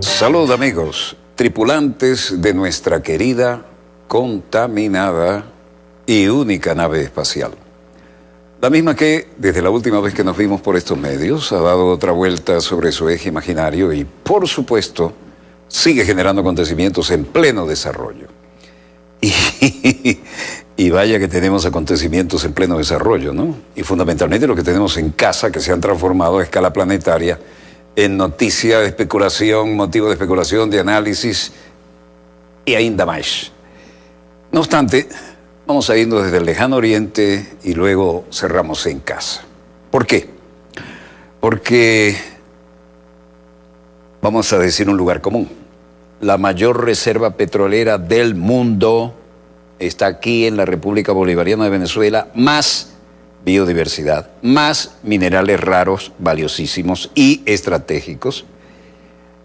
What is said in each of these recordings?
Salud, amigos, tripulantes de nuestra querida, contaminada y única nave espacial. La misma que, desde la última vez que nos vimos por estos medios, ha dado otra vuelta sobre su eje imaginario y, por supuesto, sigue generando acontecimientos en pleno desarrollo. Y vaya que tenemos acontecimientos en pleno desarrollo, ¿no? Y fundamentalmente lo que tenemos en casa, que se han transformado a escala planetaria en noticia de especulación, motivo de especulación, de análisis y ainda más. No obstante, vamos a irnos desde el lejano oriente y luego cerramos en casa. ¿Por qué? Porque vamos a decir un lugar común. La mayor reserva petrolera del mundo está aquí en la República Bolivariana de Venezuela, más biodiversidad, más minerales raros, valiosísimos y estratégicos.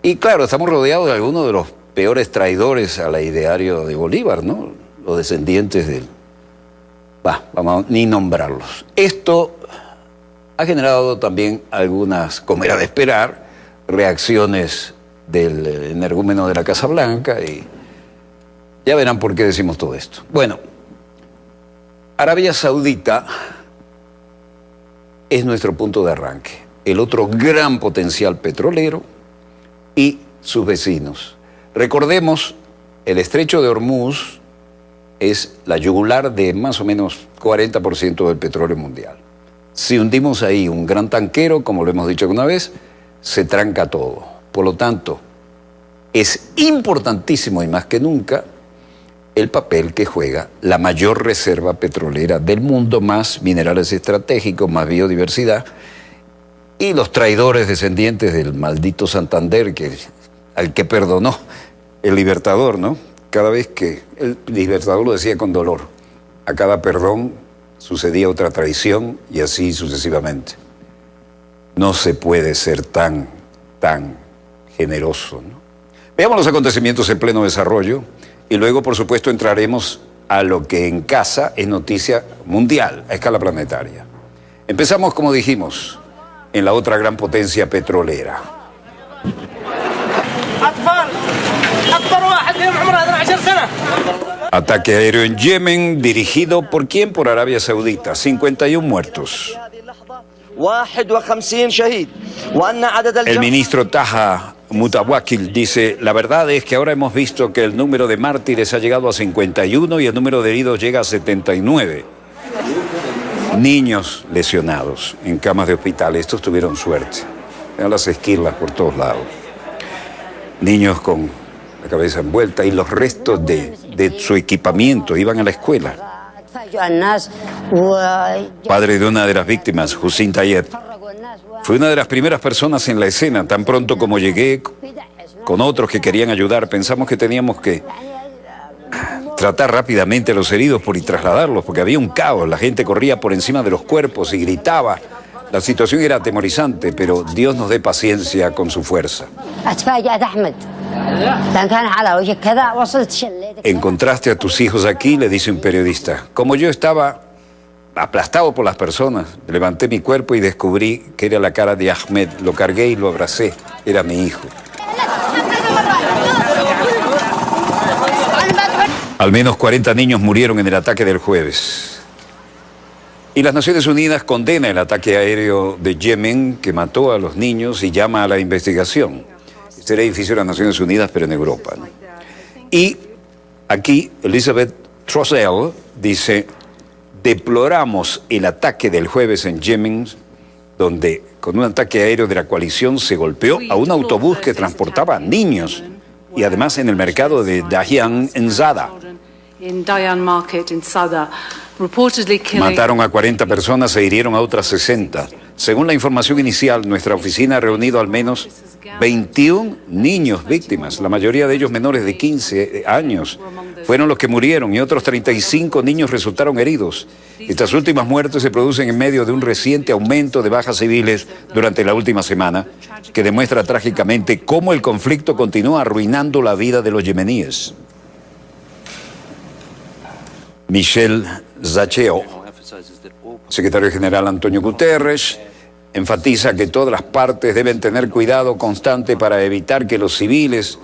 Y claro, estamos rodeados de algunos de los peores traidores al ideario de Bolívar, ¿no? Los descendientes del... vamos a ni nombrarlos. Esto ha generado también algunas, como era de esperar, reacciones del energúmeno de la Casa Blanca y ya verán por qué decimos todo esto. Bueno, Arabia Saudita es nuestro punto de arranque, el otro gran potencial petrolero y sus vecinos. Recordemos, el estrecho de Hormuz es la yugular de más o menos 40% del petróleo mundial. Si hundimos ahí un gran tanquero, como lo hemos dicho alguna vez, se tranca todo. Por lo tanto, es importantísimo y más que nunca el papel que juega la mayor reserva petrolera del mundo, más minerales estratégicos, más biodiversidad, y los traidores descendientes del maldito Santander, al que perdonó el Libertador, ¿no? Cada vez que el Libertador lo decía con dolor, a cada perdón sucedía otra traición y así sucesivamente. No se puede ser tan generoso, ¿no? Veamos los acontecimientos en pleno desarrollo. Y luego, por supuesto, entraremos a lo que en casa es noticia mundial, a escala planetaria. Empezamos, como dijimos, en la otra gran potencia petrolera. Ataque aéreo en Yemen, dirigido ¿por quién? Por Arabia Saudita. 51 muertos. El ministro Taha Mutawakil dice, la verdad es que ahora hemos visto que el número de mártires ha llegado a 51 y el número de heridos llega a 79. Niños lesionados en camas de hospital, estos tuvieron suerte. Vean las esquirlas por todos lados. Niños con la cabeza envuelta y los restos de su equipamiento, iban a la escuela. Padre de una de las víctimas, Hussein Tayeb, fue una de las primeras personas en la escena. Tan pronto como llegué con otros que querían ayudar, pensamos que teníamos que tratar rápidamente a los heridos y trasladarlos, porque había un caos, la gente corría por encima de los cuerpos y gritaba. La situación era atemorizante, pero Dios nos dé paciencia con su fuerza. Encontraste a tus hijos aquí, le dice un periodista. Como yo estaba aplastado por las personas, levanté mi cuerpo y descubrí que era la cara de Ahmed. Lo cargué y lo abracé. Era mi hijo. Al menos 40 niños murieron en el ataque del jueves. Y las Naciones Unidas condena el ataque aéreo de Yemen que mató a los niños y llama a la investigación. Este era el edificio de las Naciones Unidas, pero en Europa, ¿no? Y aquí Elizabeth Trossel dice, deploramos el ataque del jueves en Yemen, donde con un ataque aéreo de la coalición se golpeó a un autobús que transportaba niños y además en el mercado de Dayan en Zada. Mataron a 40 personas e hirieron a otras 60. Según la información inicial, nuestra oficina ha reunido al menos 21 niños víctimas, la mayoría de ellos menores de 15 años. fueron los que murieron y otros 35 niños resultaron heridos. Estas últimas muertes se producen en medio de un reciente aumento de bajas civiles durante la última semana, que demuestra trágicamente cómo el conflicto continúa arruinando la vida de los yemeníes. Michel Zacheo, secretario general Antonio Guterres, enfatiza que todas las partes deben tener cuidado constante para evitar que los civiles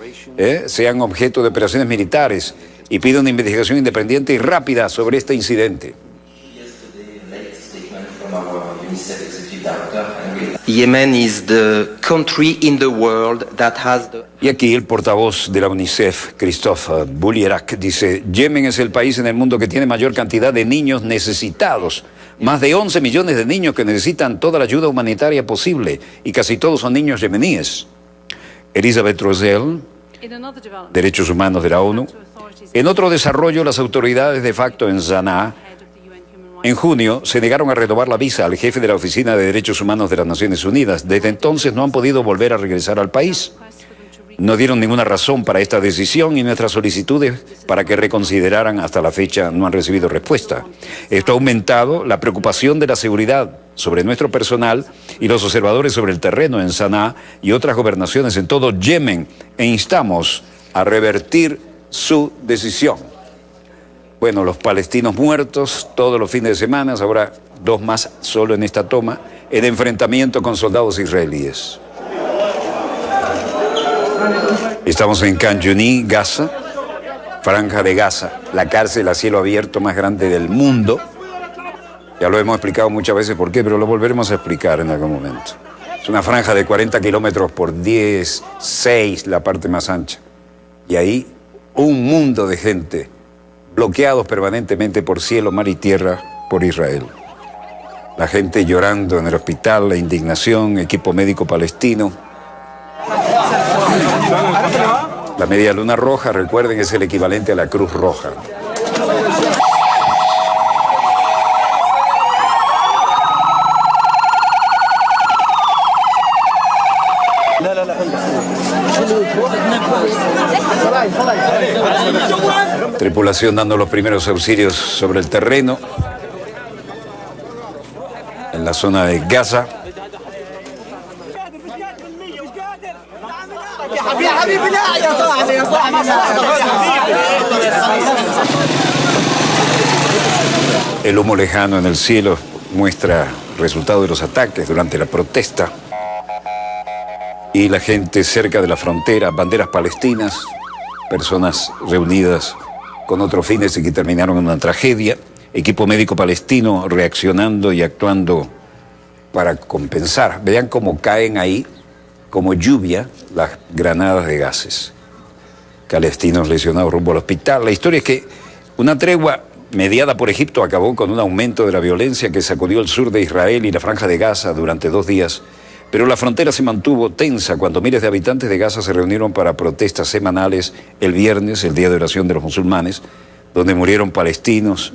sean objeto de operaciones militares y pide una investigación independiente y rápida sobre este incidente. Yemen is the country in the world that has the... Y aquí el portavoz de la UNICEF, Christophe Boulierak, dice: Yemen es el país en el mundo que tiene mayor cantidad de niños necesitados. Más de 11 millones de niños que necesitan toda la ayuda humanitaria posible, y casi todos son niños yemeníes. Elisabeth Rosell, Derechos Humanos de la ONU. En otro desarrollo, las autoridades de facto en Sanaa, en junio, se negaron a renovar la visa al jefe de la Oficina de Derechos Humanos de las Naciones Unidas. Desde entonces no han podido volver a regresar al país. No dieron ninguna razón para esta decisión y nuestras solicitudes para que reconsideraran hasta la fecha no han recibido respuesta. Esto ha aumentado la preocupación de la seguridad sobre nuestro personal y los observadores sobre el terreno en Sanaa y otras gobernaciones en todo Yemen, e instamos a revertir su decisión. Bueno, los palestinos muertos todos los fines de semana, ahora 2 más solo en esta toma, en enfrentamiento con soldados israelíes. Estamos en Khan Yunis, Gaza, Franja de Gaza, la cárcel a cielo abierto más grande del mundo. Ya lo hemos explicado muchas veces por qué, pero lo volveremos a explicar en algún momento. Es una franja de 40 kilómetros por 10, 6, la parte más ancha. Y ahí un mundo de gente bloqueados permanentemente por cielo, mar y tierra por Israel. La gente llorando en el hospital, la indignación, equipo médico palestino. La Media Luna Roja, recuerden, es el equivalente a la Cruz Roja. Tripulación dando los primeros auxilios sobre el terreno en la zona de Gaza. El humo lejano en el cielo muestra el resultado de los ataques durante la protesta. Y la gente cerca de la frontera, banderas palestinas, personas reunidas con otros fines y que terminaron en una tragedia. Equipo médico palestino reaccionando y actuando para compensar. Vean cómo caen ahí, como lluvia, las granadas de gases. Palestinos lesionados rumbo al hospital. La historia es que una tregua mediada por Egipto acabó con un aumento de la violencia que sacudió el sur de Israel y la Franja de Gaza durante 2 días. Pero la frontera se mantuvo tensa cuando miles de habitantes de Gaza se reunieron para protestas semanales el viernes, el día de oración de los musulmanes, donde murieron palestinos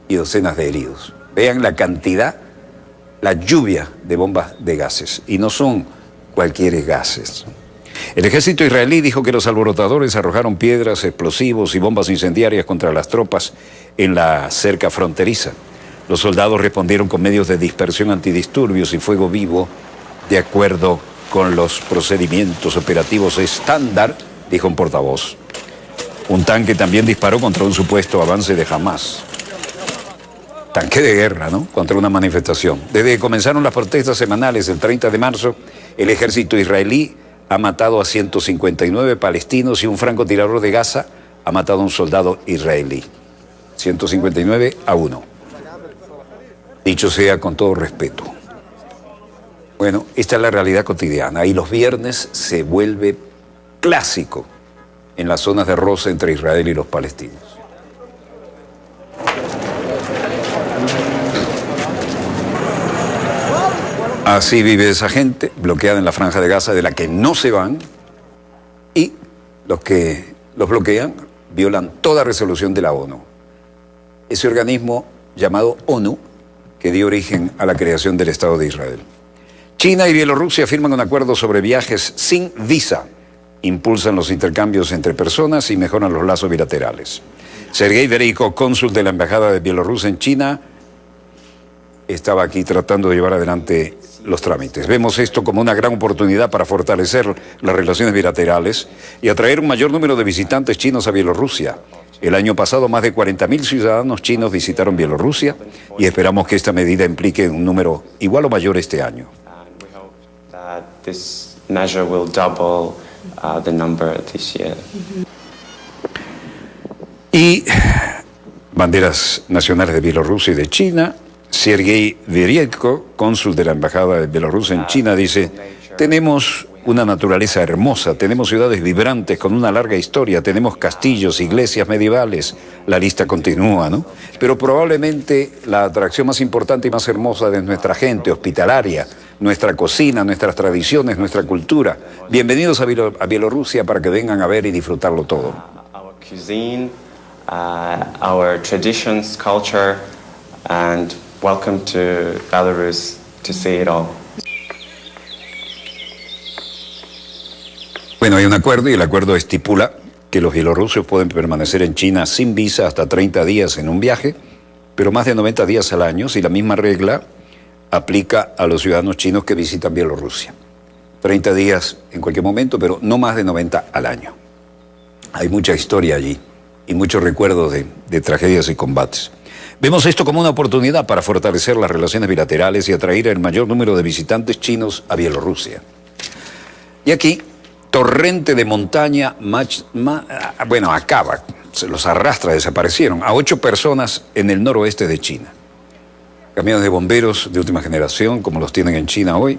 y docenas de heridos. Vean la cantidad, la lluvia de bombas de gases, y no son cualquier gases. El ejército israelí dijo que los alborotadores arrojaron piedras, explosivos y bombas incendiarias contra las tropas en la cerca fronteriza. Los soldados respondieron con medios de dispersión antidisturbios y fuego vivo, de acuerdo con los procedimientos operativos estándar, dijo un portavoz. Un tanque también disparó contra un supuesto avance de Hamas. Tanque de guerra, ¿no? Contra una manifestación. Desde que comenzaron las protestas semanales el 30 de marzo, el ejército israelí ha matado a 159 palestinos y un francotirador de Gaza ha matado a un soldado israelí. 159-1. Dicho sea con todo respeto. Bueno, esta es la realidad cotidiana. Y los viernes se vuelve clásico en las zonas de roce entre Israel y los palestinos. Así vive esa gente bloqueada en la Franja de Gaza, de la que no se van, y los que los bloquean violan toda resolución de la ONU. Ese organismo llamado ONU que dio origen a la creación del Estado de Israel. China y Bielorrusia firman un acuerdo sobre viajes sin visa, impulsan los intercambios entre personas y mejoran los lazos bilaterales. Sergei Vereiko, cónsul de la Embajada de Bielorrusia en China, estaba aquí tratando de llevar adelante los trámites. Vemos esto como una gran oportunidad para fortalecer las relaciones bilaterales y atraer un mayor número de visitantes chinos a Bielorrusia. El año pasado, más de 40.000 ciudadanos chinos visitaron Bielorrusia y esperamos que esta medida implique un número igual o mayor este año. Y banderas nacionales de Bielorrusia y de China. Sergei Vereiko, cónsul de la Embajada de Bielorrusia en China, dice: tenemos una naturaleza hermosa, tenemos ciudades vibrantes con una larga historia, tenemos castillos, iglesias medievales, la lista continúa, ¿no? Pero probablemente la atracción más importante y más hermosa de nuestra gente hospitalaria, nuestra cocina, nuestras tradiciones, nuestra cultura. Bienvenidos a Bielorrusia para que vengan a ver y disfrutarlo todo. Our cuisine, our traditions, culture, and welcome to Belarus to see it all. Bueno, hay un acuerdo y el acuerdo estipula que los bielorrusos pueden permanecer en China sin visa hasta 30 días en un viaje, pero más de 90 días al año, si la misma regla aplica a los ciudadanos chinos que visitan Bielorrusia. 30 días en cualquier momento, pero no más de 90 al año. Hay mucha historia allí y muchos recuerdos de tragedias y combates. Vemos esto como una oportunidad para fortalecer las relaciones bilaterales y atraer el mayor número de visitantes chinos a Bielorrusia. Y aquí, torrente de montaña, acaba, se los arrastra, desaparecieron a 8 personas en el noroeste de China. Camiones de bomberos de última generación, como los tienen en China hoy,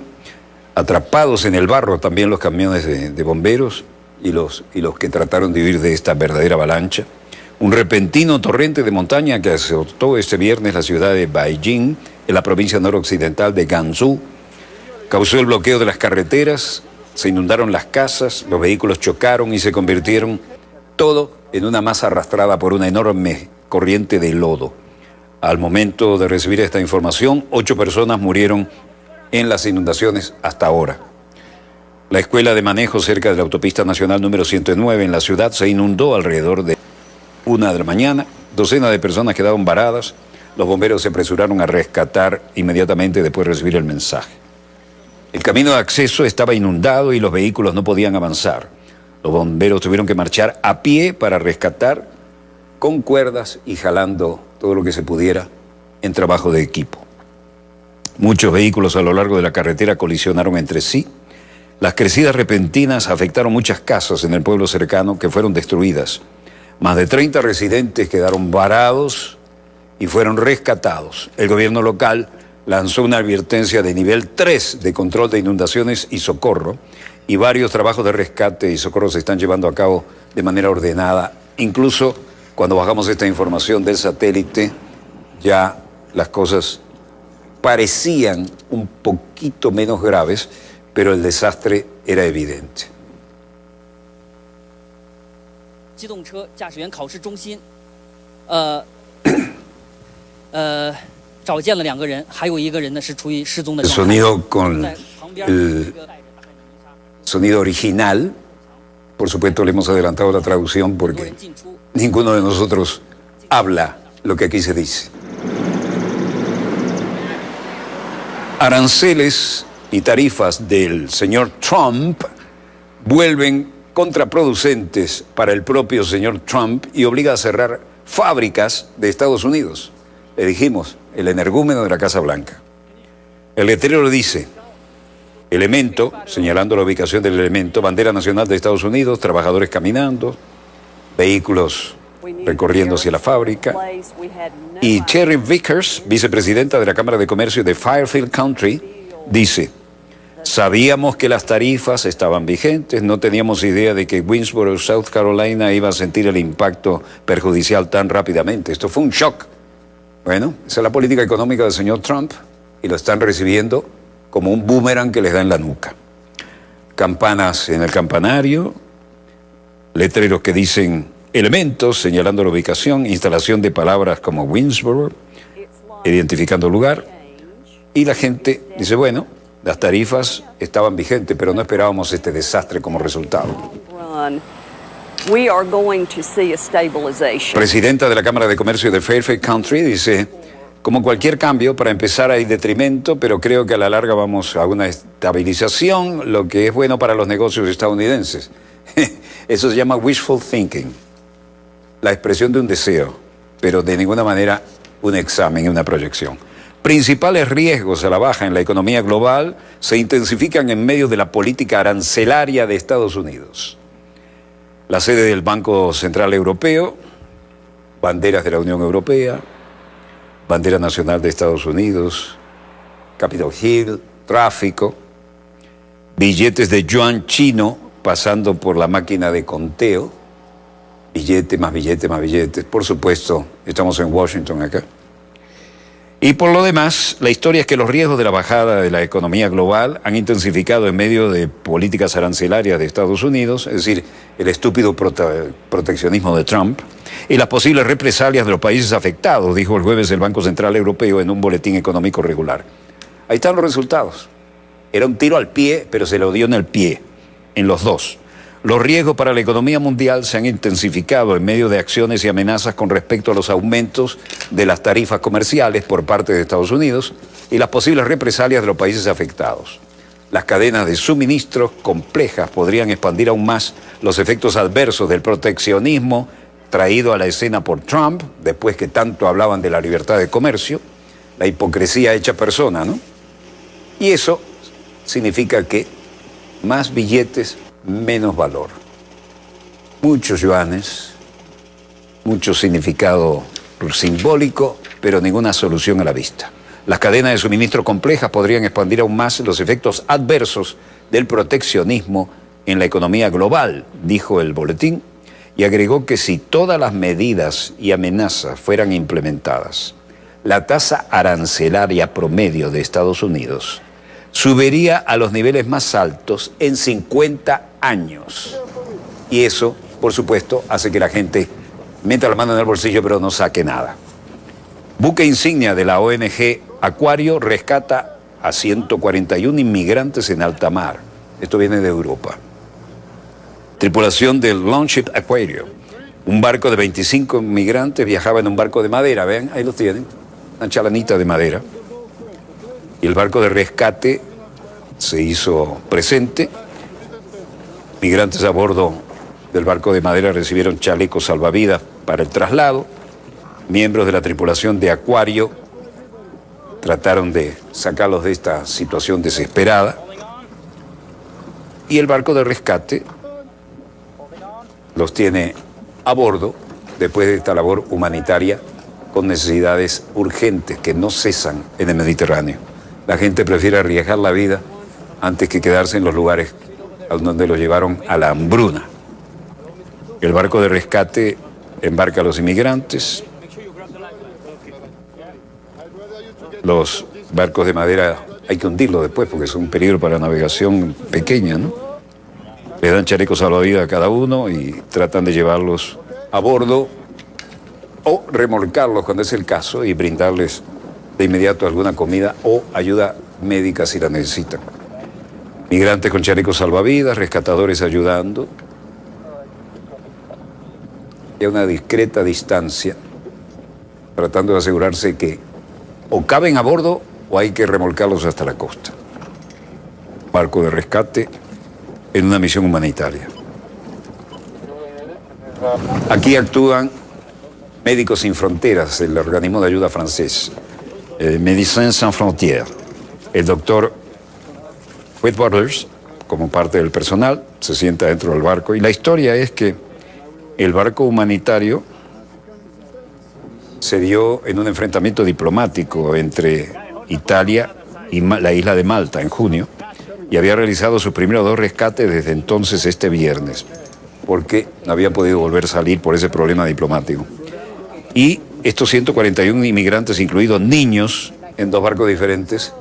atrapados en el barro también los camiones de bomberos y los que trataron de huir de esta verdadera avalancha. Un repentino torrente de montaña que azotó este viernes la ciudad de Beijing, en la provincia noroccidental de Gansu, causó el bloqueo de las carreteras, se inundaron las casas, los vehículos chocaron y se convirtieron todo en una masa arrastrada por una enorme corriente de lodo. Al momento de recibir esta información, 8 personas murieron en las inundaciones hasta ahora. La escuela de manejo cerca de la autopista nacional número 109 en la ciudad se inundó alrededor de 1 de la mañana. Docenas de personas quedaron varadas. Los bomberos se apresuraron a rescatar inmediatamente después de recibir el mensaje. El camino de acceso estaba inundado y los vehículos no podían avanzar. Los bomberos tuvieron que marchar a pie para rescatar con cuerdas y jalando todo lo que se pudiera en trabajo de equipo. Muchos vehículos a lo largo de la carretera colisionaron entre sí. Las crecidas repentinas afectaron muchas casas en el pueblo cercano que fueron destruidas. Más de 30 residentes quedaron varados y fueron rescatados. El gobierno local lanzó una advertencia de nivel 3 de control de inundaciones y socorro, y varios trabajos de rescate y socorro se están llevando a cabo de manera ordenada. Incluso cuando bajamos esta información del satélite, ya las cosas parecían un poquito menos graves, pero el desastre era evidente. 机动车驾驶员考试中心，找见了2个人，还有1个人呢是处于失踪的状态。 Sonido con el sonido original. Por supuesto, le hemos adelantado la traducción porque ninguno de nosotros habla lo que aquí se dice. Aranceles y tarifas del señor Trump vuelven contraproducentes para el propio señor Trump y obliga a cerrar fábricas de Estados Unidos. Le dijimos, el energúmeno de la Casa Blanca. El letrero dice: elemento, señalando la ubicación del elemento, bandera nacional de Estados Unidos, trabajadores caminando, vehículos recorriendo hacia la fábrica. Y Terry Vickers, vicepresidenta de la Cámara de Comercio de Fairfield County, dice: sabíamos que las tarifas estaban vigentes, no teníamos idea de que Winsboro, South Carolina, iba a sentir el impacto perjudicial tan rápidamente. Esto fue un shock. Bueno, esa es la política económica del señor Trump y lo están recibiendo como un boomerang que les da en la nuca. Campanas en el campanario, letreros que dicen elementos, señalando la ubicación, instalación de palabras como Winsboro, identificando el lugar, y la gente dice, bueno, las tarifas estaban vigentes, pero no esperábamos este desastre como resultado. we are going to see a stabilization. Presidenta de la Cámara de Comercio de Fairfax County dice, como cualquier cambio, para empezar hay detrimento, pero creo que a la larga vamos a una estabilización, lo que es bueno para los negocios estadounidenses. Eso se llama wishful thinking, la expresión de un deseo, pero de ninguna manera un examen, una proyección. Principales riesgos a la baja en la economía global se intensifican en medio de la política arancelaria de Estados Unidos. La sede del Banco Central Europeo, banderas de la Unión Europea, bandera nacional de Estados Unidos, Capitol Hill, tráfico, billetes de yuan chino pasando por la máquina de conteo, billete más billete más billetes. Por supuesto, estamos en Washington acá. Y por lo demás, la historia es que los riesgos de la bajada de la economía global han intensificado en medio de políticas arancelarias de Estados Unidos, es decir, el estúpido proteccionismo de Trump, y las posibles represalias de los países afectados, dijo el jueves el Banco Central Europeo en un boletín económico regular. Ahí están los resultados. Era un tiro al pie, pero se lo dio en el pie, en los dos. Los riesgos para la economía mundial se han intensificado en medio de acciones y amenazas con respecto a los aumentos de las tarifas comerciales por parte de Estados Unidos y las posibles represalias de los países afectados. Las cadenas de suministros complejas podrían expandir aún más los efectos adversos del proteccionismo traído a la escena por Trump, después que tanto hablaban de la libertad de comercio, la hipocresía hecha persona, ¿no? Y eso significa que más billetes, menos valor. Muchos yuanes, mucho significado simbólico, pero ninguna solución a la vista. Las cadenas de suministro complejas podrían expandir aún más los efectos adversos del proteccionismo en la economía global, dijo el boletín, y agregó que si todas las medidas y amenazas fueran implementadas, la tasa arancelaria promedio de Estados Unidos subiría a los niveles más altos en 50 años. Y eso, por supuesto, hace que la gente meta la mano en el bolsillo pero no saque nada. Buque insignia de la ONG Aquario rescata a 141 inmigrantes en alta mar. Esto viene de Europa. Tripulación del Longship Aquario. Un barco de 25 inmigrantes viajaba en un barco de madera. Vean, ahí lo tienen. Una chalanita de madera. Y el barco de rescate se hizo presente. Migrantes a bordo del barco de madera recibieron chalecos salvavidas para el traslado. Miembros de la tripulación de Aquario trataron de sacarlos de esta situación desesperada. Y el barco de rescate los tiene a bordo después de esta labor humanitaria con necesidades urgentes que no cesan en el Mediterráneo. La gente prefiere arriesgar la vida antes que quedarse en los lugares a donde los llevaron a la hambruna. El barco de rescate embarca a los inmigrantes. Los barcos de madera hay que hundirlos después porque es un peligro para navegación pequeña, ¿no? Les dan chalecos salvavidas a cada uno y tratan de llevarlos a bordo o remolcarlos cuando es el caso y brindarles de inmediato alguna comida o ayuda médica si la necesitan. Migrantes con chalecos salvavidas, rescatadores ayudando. Y a una discreta distancia, tratando de asegurarse que o caben a bordo o hay que remolcarlos hasta la costa. Barco de rescate en una misión humanitaria. Aquí actúan Médicos Sin Fronteras, el organismo de ayuda francés. Médecins Sans Frontières. El doctor Whitwaters, como parte del personal, se sienta dentro del barco. Y la historia es que el barco humanitario se dio en un enfrentamiento diplomático entre Italia y la isla de Malta en junio, y había realizado sus primeros 2 rescates desde entonces este viernes, porque no había podido volver a salir por ese problema diplomático. Y estos 141 inmigrantes, incluidos niños, en 2 barcos diferentes,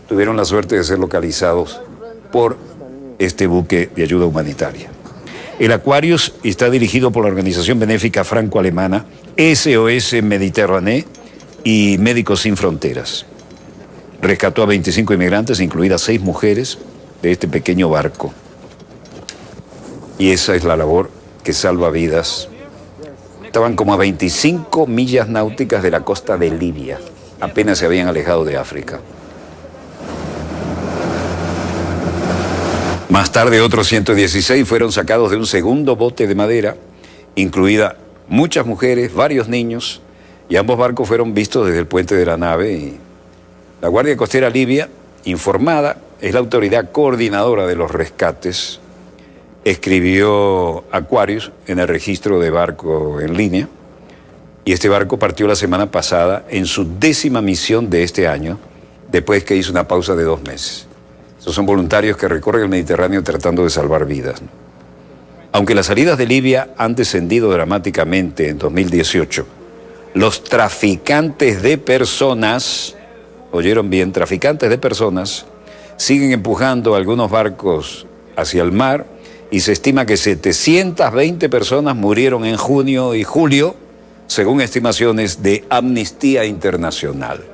tuvieron la suerte de ser localizados por este buque de ayuda humanitaria. El Aquarius está dirigido por la organización benéfica franco-alemana SOS Mediterráneo y Médicos Sin Fronteras. Rescató a 25 inmigrantes, incluidas 6 mujeres, de este pequeño barco. Y esa es la labor que salva vidas. Estaban como a 25 millas náuticas de la costa de Libia. Apenas se habían alejado de África. Más tarde, otros 116 fueron sacados de un segundo bote de madera, incluida muchas mujeres, varios niños, y ambos barcos fueron vistos desde el puente de la nave. Y la Guardia Costera Libia, informada, es la autoridad coordinadora de los rescates, escribió Aquarius en el registro de barco en línea, y este barco partió la semana pasada en su 10ª misión de este año, después que hizo una pausa de 2 meses. Esos son voluntarios que recorren el Mediterráneo tratando de salvar vidas, ¿no? Aunque las salidas de Libia han descendido dramáticamente en 2018, los traficantes de personas, oyeron bien, traficantes de personas, siguen empujando algunos barcos hacia el mar y se estima que 720 personas murieron en junio y julio, según estimaciones de Amnistía Internacional.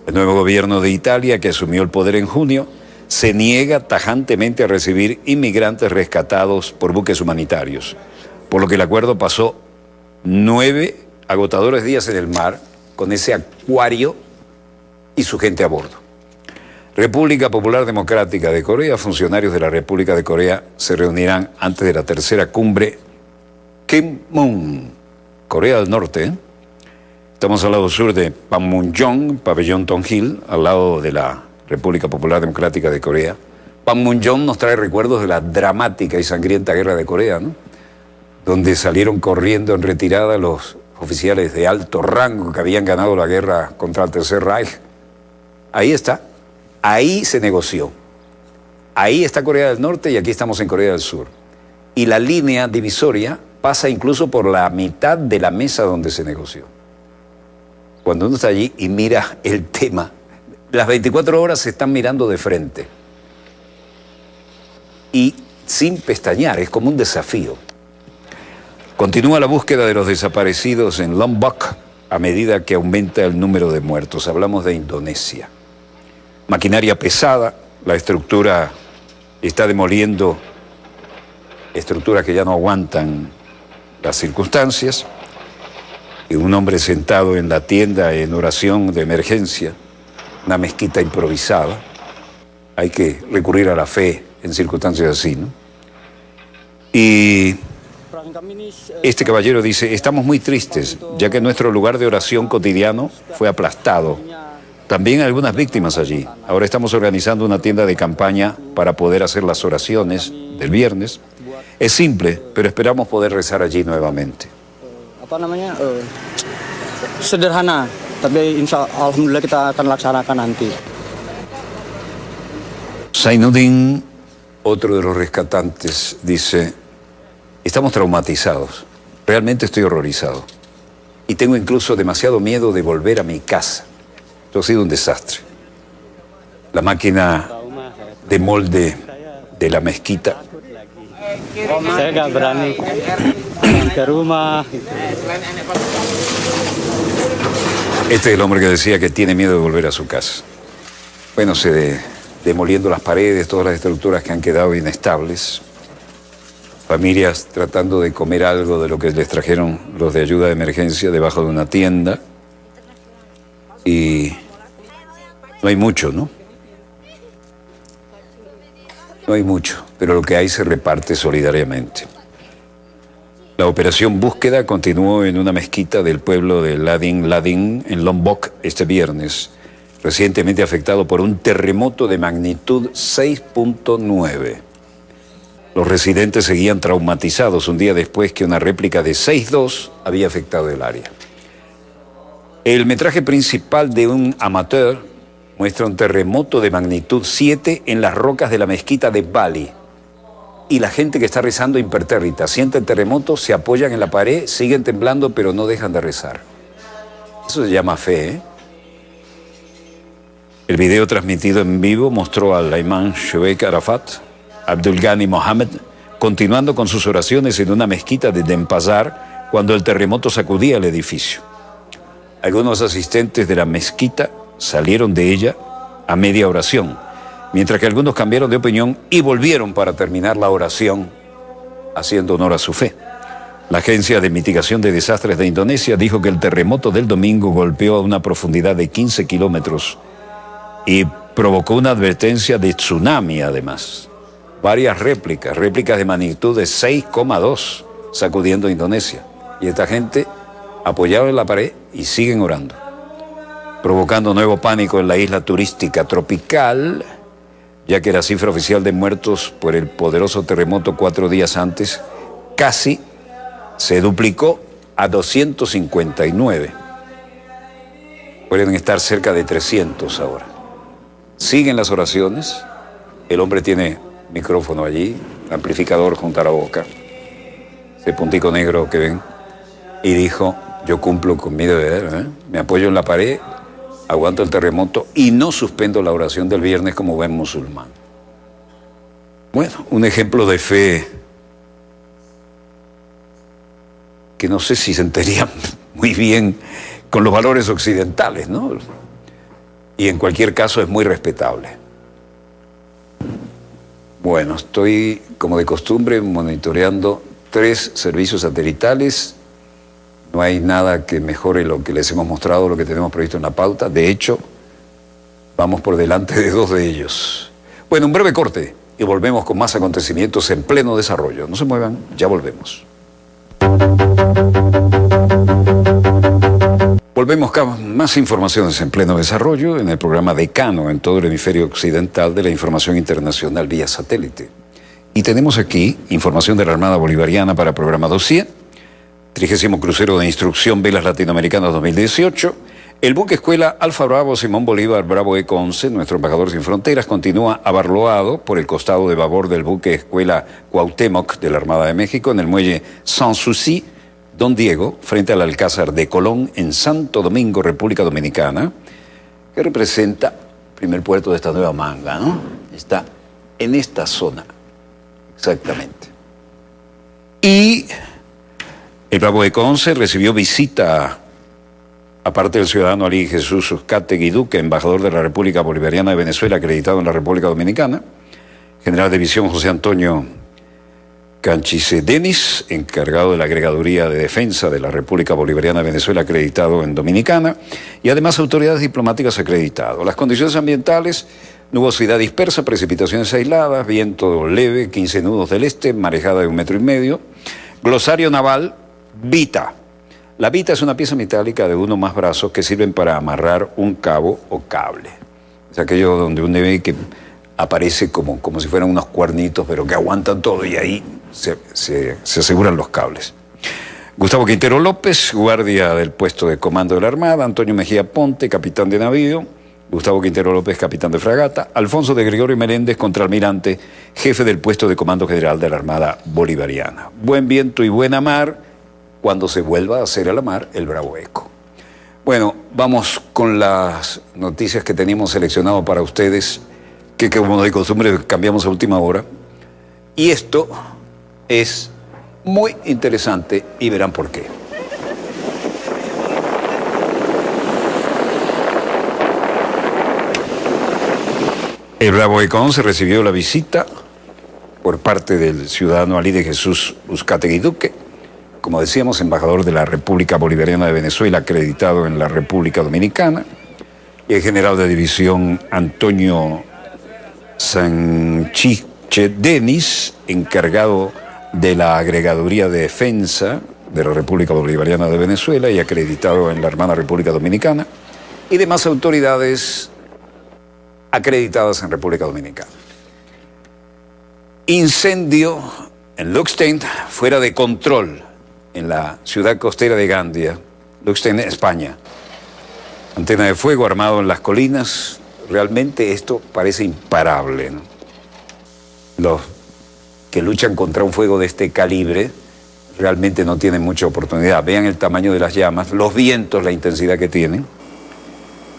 El nuevo gobierno de Italia, que asumió el poder en junio, se niega tajantemente a recibir inmigrantes rescatados por buques humanitarios, por lo que el acuerdo pasó 9 agotadores días en el mar con ese acuario y su gente a bordo. República Popular Democrática de Corea, funcionarios de la República de Corea se reunirán antes de la tercera cumbre Kim Moon, Corea del Norte, ¿eh? Estamos al lado sur de Panmunjom, pabellón Tonghil, al lado de la República Popular Democrática de Corea. Panmunjom nos trae recuerdos de la dramática y sangrienta guerra de Corea, ¿no? Donde salieron corriendo en retirada los oficiales de alto rango que habían ganado la guerra contra el Tercer Reich. Ahí está, ahí se negoció. Ahí está Corea del Norte y aquí estamos en Corea del Sur. Y la línea divisoria pasa incluso por la mitad de la mesa donde se negoció. Cuando uno está allí y mira el tema, las 24 horas se están mirando de frente. Y sin pestañear, es como un desafío. Continúa la búsqueda de los desaparecidos en Lombok a medida que aumenta el número de muertos. Hablamos de Indonesia. Maquinaria pesada, la estructura está demoliendo estructuras que ya no aguantan las circunstancias. Y un hombre sentado en la tienda en oración de emergencia, una mezquita improvisada. Hay que recurrir a la fe en circunstancias así, ¿no? Y este caballero dice, estamos muy tristes, ya que nuestro lugar de oración cotidiano fue aplastado. También hay algunas víctimas allí. Ahora estamos organizando una tienda de campaña para poder hacer las oraciones del viernes. Es simple, pero esperamos poder rezar allí nuevamente. Sederhana, tapi alhamdulillah kita akan laksanakan nanti. Zainuddin, otro de los rescatantes, dice, estamos traumatizados, realmente estoy horrorizado y tengo incluso demasiado miedo de volver a mi casa. Esto ha sido un desastre. La máquina de molde de la mezquita. Saya nggak berani ke rumah. Este es el hombre que decía que tiene miedo de volver a su casa. Bueno, demoliendo las paredes, todas las estructuras que han quedado inestables. Familias tratando de comer algo de lo que les trajeron los de ayuda de emergencia debajo de una tienda. Y no hay mucho, ¿no? No hay mucho, pero lo que hay se reparte solidariamente. La operación búsqueda continuó en una mezquita del pueblo de Ladin Ladin, en Lombok, este viernes, recientemente afectado por un terremoto de magnitud 6.9. Los residentes seguían traumatizados un día después que una réplica de 6.2 había afectado el área. El metraje principal de un amateur muestra un terremoto de magnitud 7 en las rocas de la mezquita de Bali. Y la gente que está rezando impertérrita, siente el terremoto, se apoyan en la pared, siguen temblando, pero no dejan de rezar. Eso se llama fe, ¿eh? El video transmitido en vivo mostró al imán Sheikh Arafat, Abdul Ghani Mohammed, continuando con sus oraciones en una mezquita de Denpasar cuando el terremoto sacudía el edificio. Algunos asistentes de la mezquita salieron de ella a media oración, mientras que algunos cambiaron de opinión y volvieron para terminar la oración haciendo honor a su fe. La Agencia de Mitigación de Desastres de Indonesia dijo que el terremoto del domingo golpeó a una profundidad de 15 kilómetros y provocó una advertencia de tsunami además. Varias réplicas de magnitud de 6,2 sacudiendo Indonesia. Y esta gente apoyada en la pared y siguen orando, provocando nuevo pánico en la isla turística tropical, ya que la cifra oficial de muertos por el poderoso terremoto 4 días antes casi se duplicó a 259. Pueden estar cerca de 300 ahora. Siguen las oraciones. El hombre tiene micrófono allí, amplificador junto a la boca, ese puntico negro que ven, y dijo: yo cumplo con mi deber, me apoyo en la pared, aguanto el terremoto y no suspendo la oración del viernes como buen musulmán. Bueno, un ejemplo de fe que no sé si sentiría muy bien con los valores occidentales, ¿no? Y en cualquier caso es muy respetable. Bueno, estoy, como de costumbre, monitoreando 3 servicios satelitales. No hay nada que mejore lo que les hemos mostrado, lo que tenemos previsto en la pauta. De hecho, vamos por delante de 2 de ellos. Bueno, un breve corte y volvemos con más acontecimientos en pleno desarrollo. No se muevan, ya volvemos. Volvemos con más informaciones en pleno desarrollo en el programa Decano en todo el hemisferio occidental de la información internacional vía satélite. Y tenemos aquí información de la Armada Bolivariana para programa Dossier, 30º crucero de instrucción Velas Latinoamericanas 2018. El buque escuela Alfa Bravo Simón Bolívar Bravo Eco 11, nuestro embajador sin fronteras, continúa abarloado por el costado de babor del buque escuela Cuauhtémoc de la Armada de México en el muelle Sanssouci, Don Diego, frente al Alcázar de Colón en Santo Domingo, República Dominicana, que representa el primer puerto de esta nueva manga, ¿no? Está en esta zona, exactamente. Y el Bravo Eco 11 recibió visita, aparte del ciudadano Ali Jesús Uzcategui Duque, embajador de la República Bolivariana de Venezuela, acreditado en la República Dominicana, general de división José Antonio Canchise Denis, encargado de la Agregaduría de Defensa de la República Bolivariana de Venezuela, acreditado en Dominicana, y además autoridades diplomáticas acreditadas. Las condiciones ambientales: nubosidad dispersa, precipitaciones aisladas, viento leve, 15 nudos del este, marejada de 1,5 metros. Glosario naval: vita. La vita es una pieza metálica de 1 o más brazos que sirven para amarrar un cabo o cable. Es aquello donde uno ve que aparece como si fueran unos cuernitos, pero que aguantan todo y ahí se aseguran los cables. Gustavo Quintero López, guardia del puesto de comando de la Armada. Antonio Mejía Ponte, capitán de navío. Gustavo Quintero López, capitán de fragata. Alfonso de Gregorio Meléndez, contraalmirante, jefe del puesto de comando general de la Armada Bolivariana. Buen viento y buena mar cuando se vuelva a hacer a la mar el Bravo Eco. Bueno, vamos con las noticias que teníamos seleccionado para ustedes, que como de costumbre cambiamos a última hora. Y esto es muy interesante y verán por qué. El Bravo Eco 11 recibió la visita por parte del ciudadano Ali de Jesús Uzcategui Duque, como decíamos, embajador de la República Bolivariana de Venezuela, acreditado en la República Dominicana, y el general de división Antonio Canchise Denis, encargado de la Agregaduría de Defensa de la República Bolivariana de Venezuela y acreditado en la hermana República Dominicana, y demás autoridades acreditadas en República Dominicana. Incendio en Luxemburgo, fuera de control, en la ciudad costera de Gandia, Luxemburgo, España. Antena de fuego armado en las colinas. Realmente esto parece imparable, ¿no? Los que luchan contra un fuego de este calibre realmente no tienen mucha oportunidad. Vean el tamaño de las llamas, los vientos, la intensidad que tienen,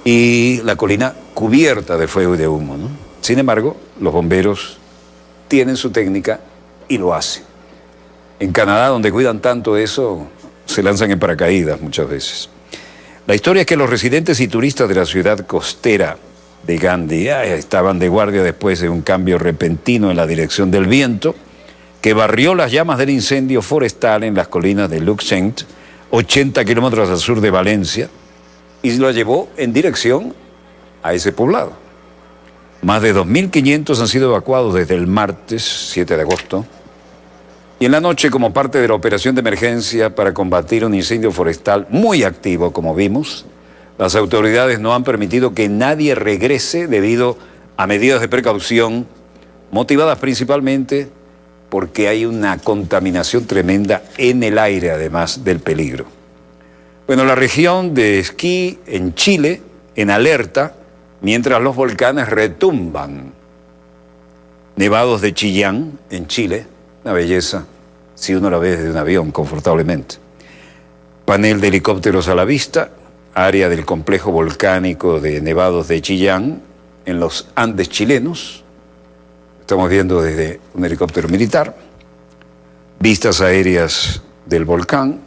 y la colina cubierta de fuego y de humo, ¿no? Sin embargo, los bomberos tienen su técnica y lo hacen. En Canadá, donde cuidan tanto eso, se lanzan en paracaídas muchas veces. La historia es que los residentes y turistas de la ciudad costera de Gandia estaban de guardia después de un cambio repentino en la dirección del viento, que barrió las llamas del incendio forestal en las colinas de Luxembourg, 80 kilómetros al sur de Valencia, y lo llevó en dirección a ese poblado. Más de 2.500 han sido evacuados desde el martes 7 de agosto, y en la noche, como parte de la operación de emergencia para combatir un incendio forestal muy activo, como vimos, las autoridades no han permitido que nadie regrese debido a medidas de precaución, motivadas principalmente porque hay una contaminación tremenda en el aire, además del peligro. Bueno, la región de esquí en Chile, en alerta, mientras los volcanes retumban. Nevados de Chillán, en Chile, una belleza, si uno la ve desde un avión, confortablemente. Panel de helicópteros a la vista, área del complejo volcánico de Nevados de Chillán, en los Andes chilenos. Estamos viendo desde un helicóptero militar, vistas aéreas del volcán.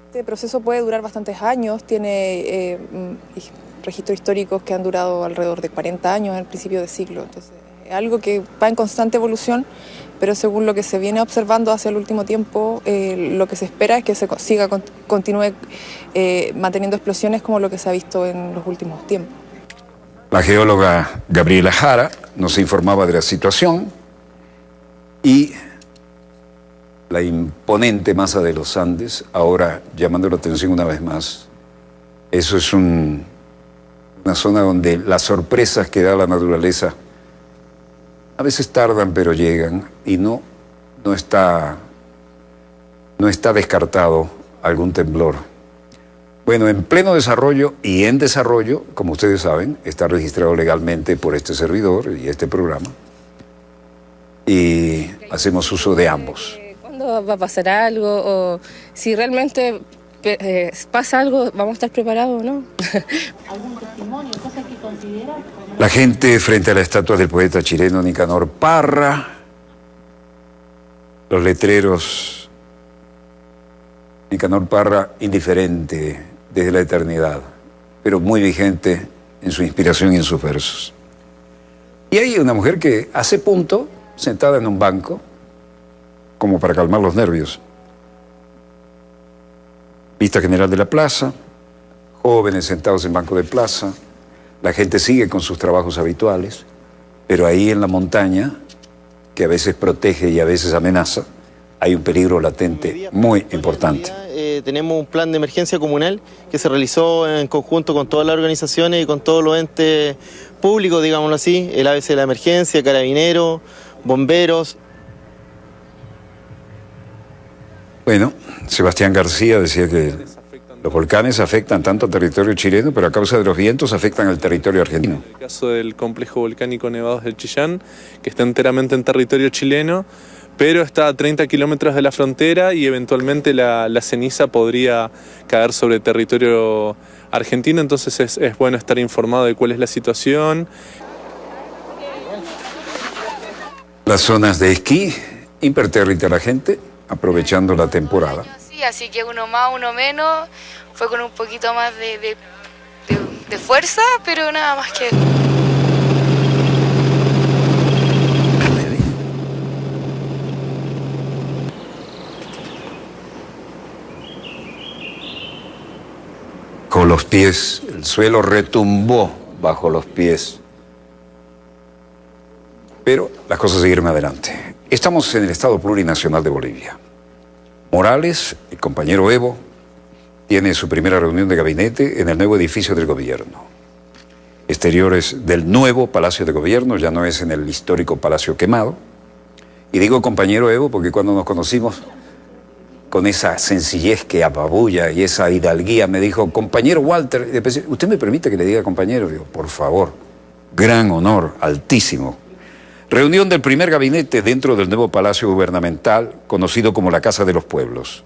Este proceso puede durar bastantes años, tiene registros históricos que han durado alrededor de 40 años en el principio de siglo. Entonces, es algo que va en constante evolución, pero según lo que se viene observando hacia el último tiempo, lo que se espera es que continúe manteniendo explosiones como lo que se ha visto en los últimos tiempos. La geóloga Gabriela Jara nos informaba de la situación y la imponente masa de los Andes, ahora llamando la atención una vez más. Eso es una zona donde las sorpresas que da la naturaleza a veces tardan pero llegan, y no está descartado algún temblor. Bueno, en pleno desarrollo y en desarrollo, como ustedes saben, está registrado legalmente por este servidor y este programa, y hacemos uso de ambos. ¿Cuándo va a pasar algo? O si realmente pasa algo, ¿vamos a estar preparados o no? ¿Algún testimonio, cosas que considera? La gente frente a la estatua del poeta chileno Nicanor Parra, los letreros, Nicanor Parra indiferente desde la eternidad, pero muy vigente en su inspiración y en sus versos. Y hay una mujer que hace punto, sentada en un banco, como para calmar los nervios. Vista general de la plaza, jóvenes sentados en banco de plaza, la gente sigue con sus trabajos habituales, pero ahí en la montaña, que a veces protege y a veces amenaza, hay un peligro latente muy importante. Tenemos un plan de emergencia comunal que se realizó en conjunto con todas las organizaciones y con todos los entes públicos, digámoslo así, el ABC de la emergencia, carabineros, bomberos. Bueno, Sebastián García decía que los volcanes afectan tanto al territorio chileno, pero a causa de los vientos afectan al territorio argentino. En el caso del complejo volcánico Nevados del Chillán, que está enteramente en territorio chileno, pero está a 30 kilómetros de la frontera y eventualmente la ceniza podría caer sobre territorio argentino, entonces es bueno estar informado de cuál es la situación. Las zonas de esquí, impertérrita la gente, aprovechando la temporada. Sí, así que uno más, uno menos, fue con un poquito más de fuerza, pero nada más que... Con los pies, el suelo retumbó bajo los pies. Pero las cosas siguieron adelante. Estamos en el Estado Plurinacional de Bolivia. Morales, el compañero Evo, tiene su primera reunión de gabinete en el nuevo edificio del gobierno. Exteriores del nuevo Palacio de Gobierno, ya no es en el histórico Palacio Quemado. Y digo compañero Evo porque cuando nos conocimos, con esa sencillez que apabulla y esa hidalguía, me dijo, compañero Walter, y después, ¿usted me permite que le diga compañero? Digo, por favor, gran honor, altísimo. Reunión del primer gabinete dentro del nuevo Palacio Gubernamental, conocido como la Casa de los Pueblos.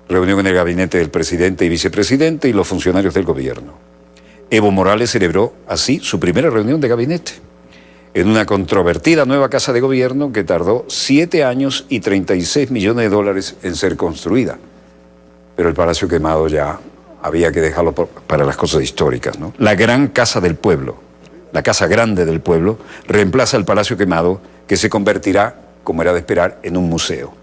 Reunión en el gabinete del presidente y vicepresidente y los funcionarios del gobierno. Evo Morales celebró así su primera reunión de gabinete en una controvertida nueva casa de gobierno que tardó 7 años y 36 millones de dólares en ser construida. Pero el Palacio Quemado ya había que dejarlo para las cosas históricas, ¿no? La gran casa del pueblo, la casa grande del pueblo, reemplaza el Palacio Quemado, que se convertirá como era de esperar, en un museo.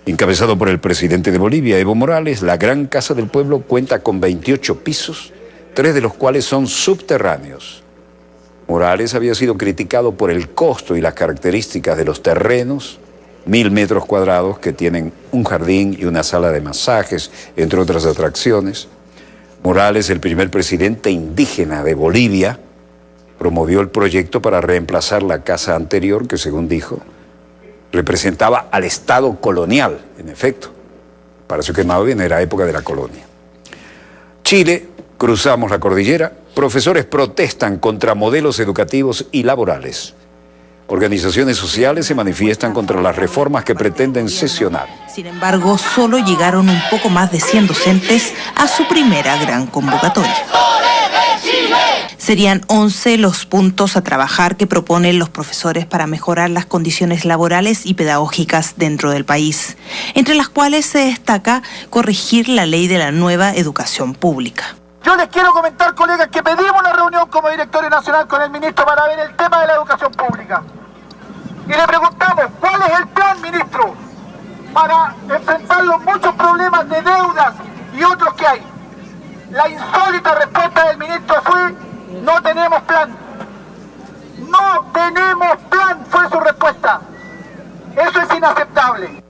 Encabezado por el presidente de Bolivia, Evo Morales, la Gran Casa del Pueblo cuenta con 28 pisos, 3 de los cuales son subterráneos. Morales había sido criticado por el costo y las características de los terrenos, 1000 metros cuadrados que tienen un jardín y una sala de masajes, entre otras atracciones. Morales, el primer presidente indígena de Bolivia, promovió el proyecto para reemplazar la casa anterior que, según dijo, representaba al Estado colonial, en efecto. Pareció que más bien era época de la colonia. Chile, cruzamos la cordillera, profesores protestan contra modelos educativos y laborales. Organizaciones sociales se manifiestan contra las reformas que pretenden sesionar. Sin embargo, solo llegaron un poco más de 100 docentes a su primera gran convocatoria. Serían 11 los puntos a trabajar que proponen los profesores para mejorar las condiciones laborales y pedagógicas dentro del país, entre las cuales se destaca corregir la ley de la nueva educación pública. Yo les quiero comentar, colegas, que pedimos una reunión como directorio nacional con el ministro para ver el tema de la educación pública. Y le preguntamos, ¿cuál es el plan, ministro, para enfrentar los muchos problemas de deudas y otros que hay? La insólita respuesta del ministro fue: no tenemos plan. No tenemos plan, fue su respuesta. Eso es inaceptable.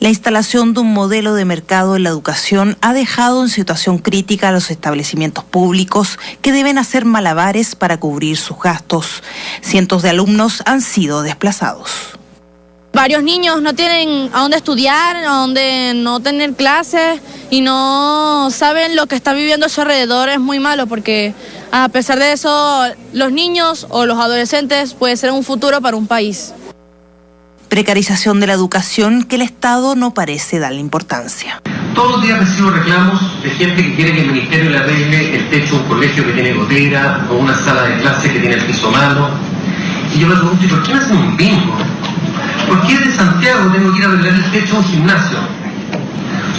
La instalación de un modelo de mercado en la educación ha dejado en situación crítica a los establecimientos públicos que deben hacer malabares para cubrir sus gastos. Cientos de alumnos han sido desplazados. Varios niños no tienen a dónde estudiar, a dónde no tener clases y no saben lo que está viviendo a su alrededor. Es muy malo porque a pesar de eso los niños o los adolescentes pueden ser un futuro para un país. Precarización de la educación que el Estado no parece darle importancia. Todos los días recibo reclamos de gente que quiere que el ministerio le arregle el techo de un colegio que tiene gotera o una sala de clase que tiene el piso malo. Y yo me pregunto, ¿y por qué no hacen un bingo? ¿Por qué de Santiago tengo que ir a arreglar el techo de un gimnasio?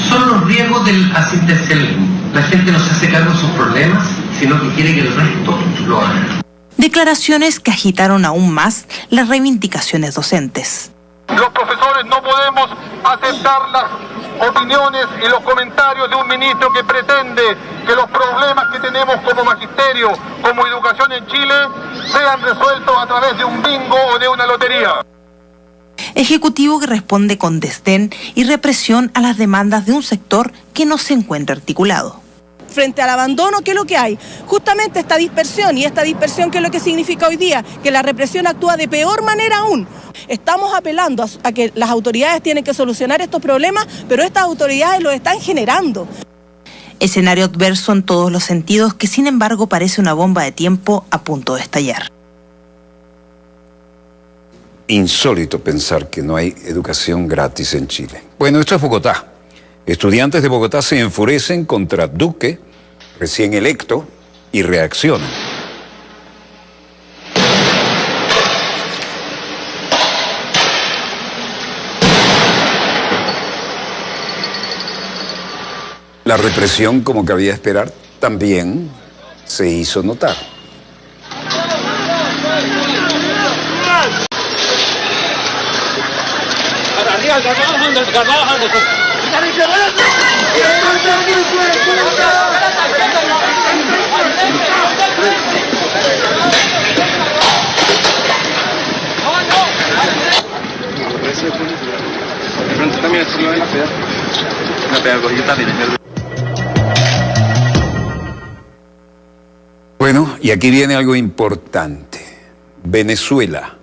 Son los riesgos del asistencialismo. La gente no se hace cargo de sus problemas, sino que quiere que el resto lo haga. Declaraciones que agitaron aún más las reivindicaciones docentes. Los profesores no podemos aceptar las opiniones y los comentarios de un ministro que pretende que los problemas que tenemos como magisterio, como educación en Chile, sean resueltos a través de un bingo o de una lotería. Ejecutivo que responde con desdén y represión a las demandas de un sector que no se encuentra articulado. Frente al abandono, ¿qué es lo que hay? Justamente esta dispersión, y esta dispersión, ¿qué es lo que significa hoy día? Que la represión actúa de peor manera aún. Estamos apelando a que las autoridades tienen que solucionar estos problemas, pero estas autoridades los están generando. Escenario adverso en todos los sentidos que, sin embargo, parece una bomba de tiempo a punto de estallar. Insólito pensar que no hay educación gratis en Chile. Bueno, esto es Bogotá. Estudiantes de Bogotá se enfurecen contra Duque, recién electo, y reaccionan. La represión, como cabía esperar, también se hizo notar. Bueno, y aquí viene algo importante. Venezuela,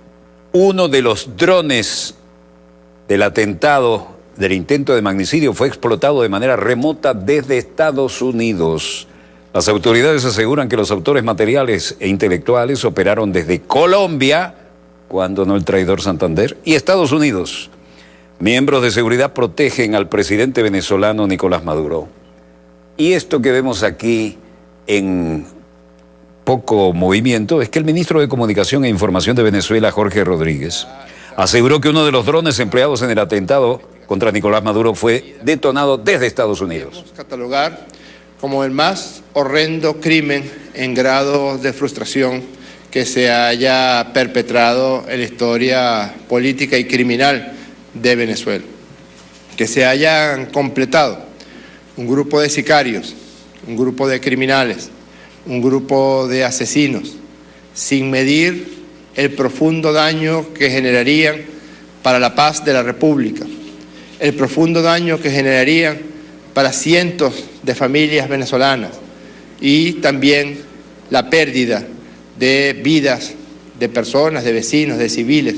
uno de los drones del atentado, del intento de magnicidio, fue explotado de manera remota desde Estados Unidos. Las autoridades aseguran que los autores materiales e intelectuales operaron desde Colombia, cuando no el traidor Santander, y Estados Unidos. Miembros de seguridad protegen al presidente venezolano Nicolás Maduro. Y esto que vemos aquí en poco movimiento es que el ministro de Comunicación e Información de Venezuela, Jorge Rodríguez, aseguró que uno de los drones empleados en el atentado contra Nicolás Maduro fue detonado desde Estados Unidos. Podemos catalogar como el más horrendo crimen en grado de frustración que se haya perpetrado en la historia política y criminal de Venezuela. Que se hayan completado un grupo de sicarios, un grupo de criminales, un grupo de asesinos, sin medir el profundo daño que generarían para la paz de la República, el profundo daño que generarían para cientos de familias venezolanas y también la pérdida de vidas de personas, de vecinos, de civiles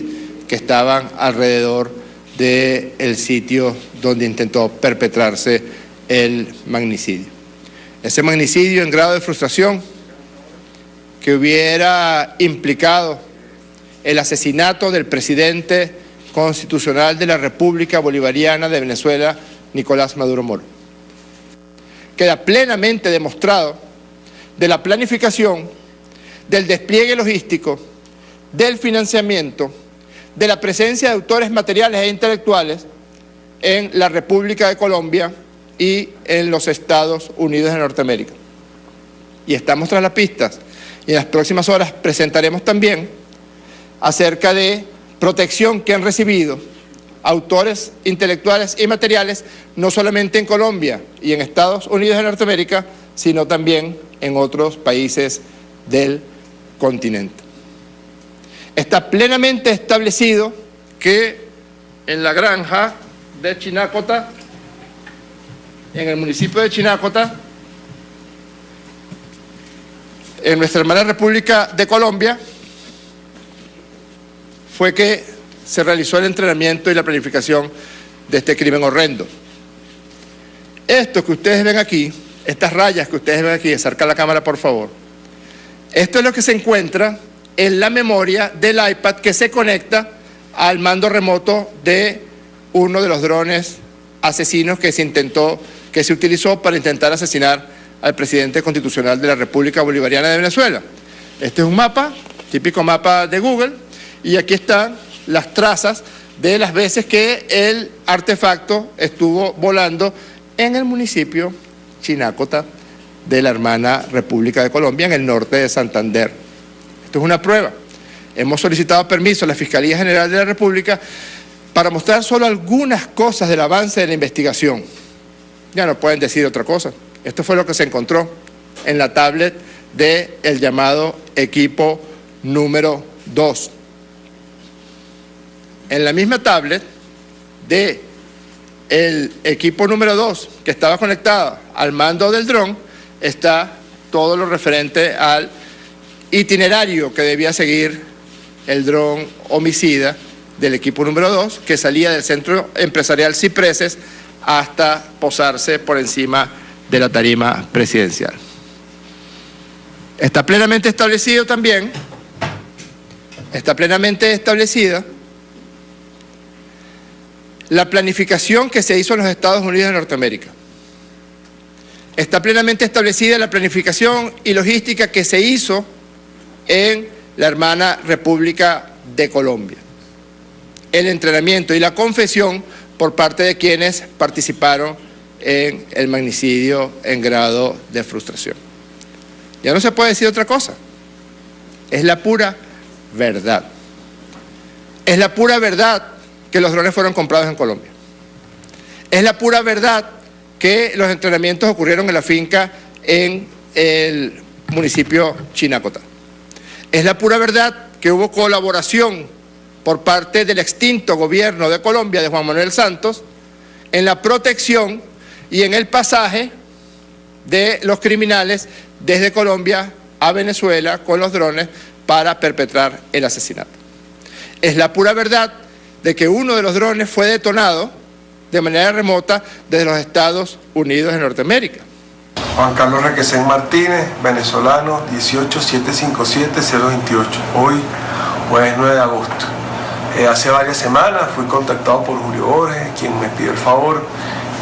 que estaban alrededor del sitio donde intentó perpetrarse el magnicidio. Ese magnicidio en grado de frustración que hubiera implicado el asesinato del presidente constitucional de la República Bolivariana de Venezuela, Nicolás Maduro Moro. Queda plenamente demostrado de la planificación, del despliegue logístico, del financiamiento, de la presencia de autores materiales e intelectuales en la República de Colombia y en los Estados Unidos de Norteamérica. Y estamos tras las pistas y en las próximas horas presentaremos también acerca de protección que han recibido autores intelectuales y materiales no solamente en Colombia y en Estados Unidos de Norteamérica, sino también en otros países del continente. Está plenamente establecido que en la granja de Chinácota, en el municipio de Chinácota, en nuestra hermana República de Colombia, fue que se realizó el entrenamiento y la planificación de este crimen horrendo. Esto que ustedes ven aquí, estas rayas que ustedes ven aquí, acerca la cámara por favor, esto es lo que se encuentra en la memoria del iPad que se conecta al mando remoto de uno de los drones asesinos que se utilizó para intentar asesinar al presidente constitucional de la República Bolivariana de Venezuela. Este es un mapa, típico mapa de Google, y aquí están las trazas de las veces que el artefacto estuvo volando en el municipio Chinácota de la hermana República de Colombia, en el norte de Santander. Esto es una prueba. Hemos solicitado permiso a la Fiscalía General de la República para mostrar solo algunas cosas del avance de la investigación. Ya no pueden decir otra cosa. Esto fue lo que se encontró en la tablet del llamado equipo número 2. En la misma tablet del equipo número 2 que estaba conectado al mando del dron está todo lo referente al itinerario que debía seguir el dron homicida del equipo número 2 que salía del centro empresarial Cipreses hasta posarse por encima de la tarima presidencial. Está plenamente establecido también, la planificación que se hizo en los Estados Unidos de Norteamérica. Está plenamente establecida la planificación y logística que se hizo en la hermana República de Colombia. El entrenamiento y la confesión por parte de quienes participaron en el magnicidio en grado de frustración. Ya no se puede decir otra cosa. Es la pura verdad. Es la pura verdad que los drones fueron comprados en Colombia. Es la pura verdad que los entrenamientos ocurrieron en la finca en el municipio Chinácota. Es la pura verdad que hubo colaboración por parte del extinto gobierno de Colombia, de Juan Manuel Santos, en la protección y en el pasaje de los criminales desde Colombia a Venezuela con los drones para perpetrar el asesinato. Es la pura verdad de que uno de los drones fue detonado de manera remota desde los Estados Unidos de Norteamérica. Juan Carlos Requesén Martínez, venezolano, 18757028. Hoy, jueves 9 de agosto. Hace varias semanas fui contactado por Julio Borges, quien me pidió el favor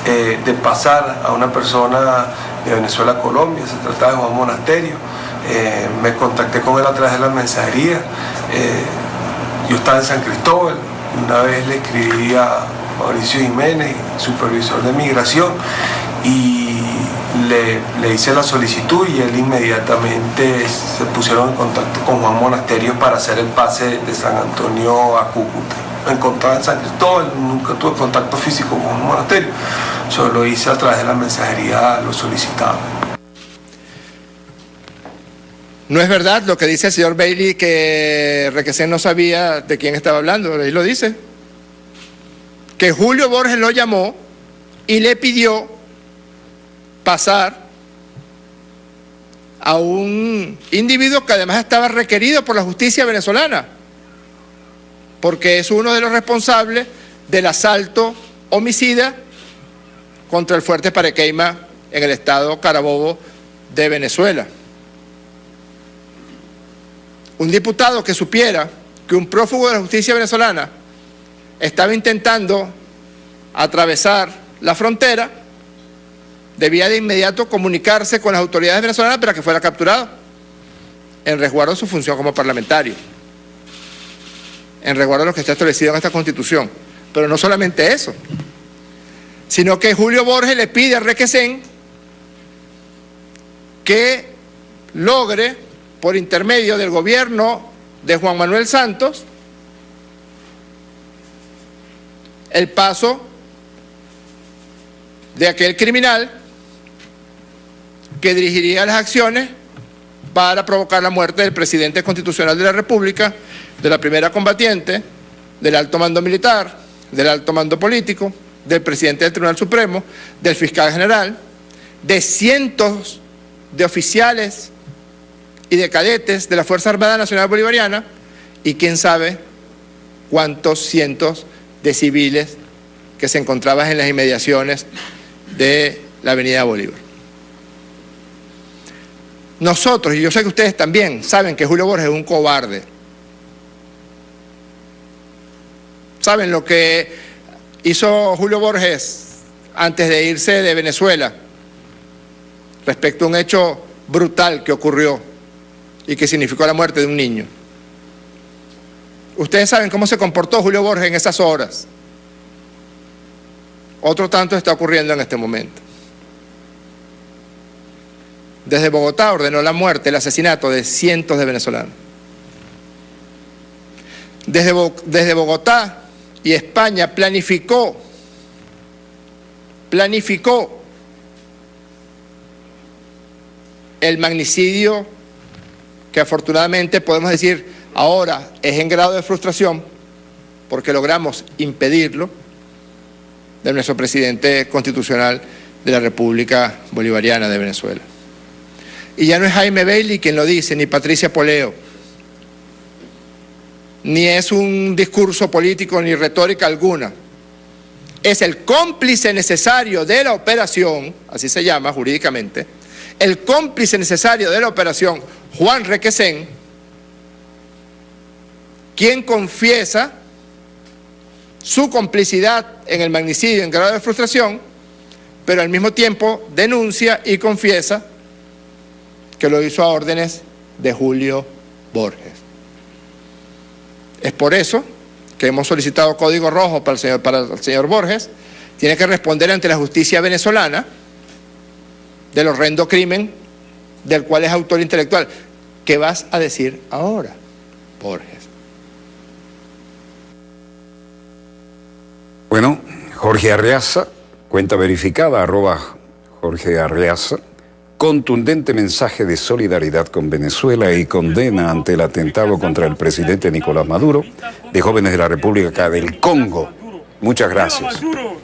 de pasar a una persona de Venezuela a Colombia. Se trataba de Juan Monasterio. Me contacté con él a través de la mensajería. Yo estaba en San Cristóbal. Una vez le escribí a Mauricio Jiménez, supervisor de migración, y le hice la solicitud y él inmediatamente se pusieron en contacto con Juan Monasterio para hacer el pase de San Antonio a Cúcuta. Me encontraba en San Cristóbal, nunca tuve contacto físico con Juan Monasterio, solo lo hice a través de la mensajería, lo solicitaba. No es verdad lo que dice el señor Bailey, que Requesén no sabía de quién estaba hablando, ahí lo dice. Que Julio Borges lo llamó y le pidió pasar a un individuo que además estaba requerido por la justicia venezolana, porque es uno de los responsables del asalto homicida contra el fuerte Parequeima en el estado Carabobo de Venezuela. Un diputado que supiera que un prófugo de la justicia venezolana estaba intentando atravesar la frontera, debía de inmediato comunicarse con las autoridades venezolanas para que fuera capturado, en resguardo de su función como parlamentario, en resguardo de lo que está establecido en esta Constitución. Pero no solamente eso, sino que Julio Borges le pide a Requesén que logre, por intermedio del gobierno de Juan Manuel Santos, el paso de aquel criminal que dirigiría las acciones para provocar la muerte del presidente constitucional de la República, de la primera combatiente, del alto mando militar, del alto mando político, del presidente del Tribunal Supremo, del fiscal general, de cientos de oficiales y de cadetes de la Fuerza Armada Nacional Bolivariana y quién sabe cuántos cientos de civiles que se encontraban en las inmediaciones de la Avenida Bolívar. Nosotros, y yo sé que ustedes también, saben que Julio Borges es un cobarde. ¿Saben lo que hizo Julio Borges antes de irse de Venezuela respecto a un hecho brutal que ocurrió y que significó la muerte de un niño? Ustedes saben cómo se comportó Julio Borges en esas horas. Otro tanto está ocurriendo en este momento. Desde Bogotá ordenó la muerte, el asesinato de cientos de venezolanos. Desde Bogotá y España planificó el magnicidio que afortunadamente podemos decir ahora es en grado de frustración porque logramos impedirlo, de nuestro presidente constitucional de la República Bolivariana de Venezuela. Y ya no es Jaime Bailey quien lo dice, ni Patricia Poleo, ni es un discurso político ni retórica alguna. Es el cómplice necesario de la operación, así se llama jurídicamente, el cómplice necesario de la operación, Juan Requesén, quien confiesa su complicidad en el magnicidio en grado de frustración, pero al mismo tiempo denuncia y confiesa que lo hizo a órdenes de Julio Borges. Es por eso que hemos solicitado código rojo para el señor Borges. Tiene que responder ante la justicia venezolana del horrendo crimen del cual es autor intelectual. ¿Qué vas a decir ahora, Borges? Bueno, Jorge Arreaza, cuenta verificada, @Jorge Arreaza, contundente mensaje de solidaridad con Venezuela y condena ante el atentado contra el presidente Nicolás Maduro de jóvenes de la República del Congo. Muchas gracias.